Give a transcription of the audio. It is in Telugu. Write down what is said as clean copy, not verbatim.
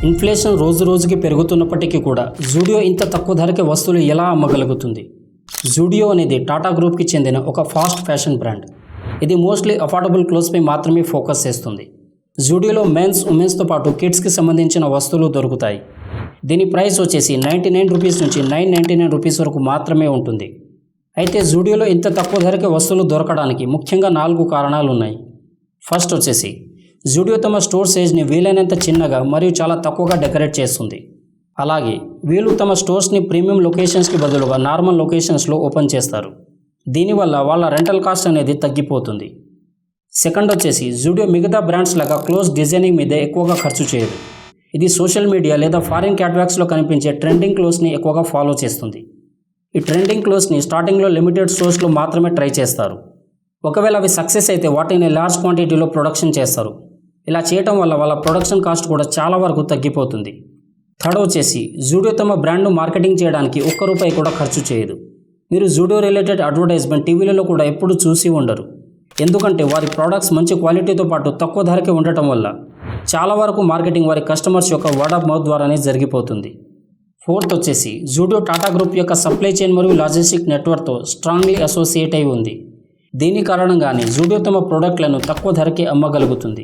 ఇన్ఫ్లేషన్ రోజు రోజుకి పెరుగుతున్నప్పటికీ కూడా జూడియో ఇంత తక్కువ ధరకే వస్తువులు ఎలా అమ్మగలుగుతుంది? జూడియో అనేది టాటా గ్రూప్కి చెందిన ఒక ఫాస్ట్ ఫ్యాషన్ బ్రాండ్. ఇది మోస్ట్లీ అఫోర్డబుల్ క్లోత్స్పై మాత్రమే ఫోకస్ చేస్తుంది. జూడియోలో మెన్స్, ఉమెన్స్తో పాటు కిడ్స్కి సంబంధించిన వస్తువులు దొరుకుతాయి. దీని ప్రైస్ వచ్చేసి 99 రూపీస్ నుంచి 999 రూపీస్ వరకు మాత్రమే ఉంటుంది. అయితే జూడియోలో ఇంత తక్కువ ధరకే వస్తువులు దొరకడానికి ముఖ్యంగా 4 కారణాలు ఉన్నాయి. ఫస్ట్ వచ్చేసి జూడియో తమ స్టోర్ సైజ్ని వీలైనంత చిన్నగా మరియు చాలా తక్కువగా డెకరేట్ చేస్తుంది. అలాగే వీళ్ళు తమ స్టోర్స్ని ప్రీమియం లొకేషన్స్కి బదులుగా నార్మల్ లొకేషన్స్లో ఓపెన్ చేస్తారు. దీనివల్ల వాళ్ళ రెంటల్ కాస్ట్ అనేది తగ్గిపోతుంది. సెకండ్ వచ్చేసి జూడియో మిగతా బ్రాండ్స్ లాగా క్లోజ్ డిజైనింగ్ మీదే ఎక్కువగా ఖర్చు చేయదు. ఇది సోషల్ మీడియా లేదా ఫారిన్ క్యాటలాగ్స్లో కనిపించే ట్రెండింగ్ క్లోత్స్ని ఎక్కువగా ఫాలో చేస్తుంది. ఈ ట్రెండింగ్ క్లోత్స్ని స్టార్టింగ్లో లిమిటెడ్ స్టోర్స్లో మాత్రమే ట్రై చేస్తారు. ఒకవేళ అవి సక్సెస్ అయితే వాటిని లార్జ్ క్వాంటిటీలో ప్రొడక్షన్ చేస్తారు. ఇలా చేయటం వల్ల వాళ్ళ ప్రొడక్షన్ కాస్ట్ కూడా చాలా వరకు తగ్గిపోతుంది. థర్డ్ వచ్చేసి జూడియో తమ బ్రాండ్ను మార్కెటింగ్ చేయడానికి ₹1 కూడా ఖర్చు చేయదు. మీరు జూడియో రిలేటెడ్ అడ్వర్టైజ్మెంట్ టీవీలలో కూడా ఎప్పుడు చూసి ఉండరు. ఎందుకంటే వారి ప్రోడక్ట్స్ మంచి క్వాలిటీతో పాటు తక్కువ ధరకే ఉండటం వల్ల చాలా వరకు మార్కెటింగ్ వారి కస్టమర్స్ యొక్క వర్డ్ ఆఫ్ మౌత్ ద్వారానే జరిగిపోతుంది. ఫోర్త్ వచ్చేసి జూడియో టాటా గ్రూప్ యొక్క సప్లై చైన్ మరియు లాజిస్టిక్ నెట్వర్క్తో స్ట్రాంగ్లీ అసోసియేట్ అయి ఉంది. దీని కారణంగానే జూడియో తమ ప్రోడక్ట్లను తక్కువ ధరకే అమ్మగలుగుతుంది.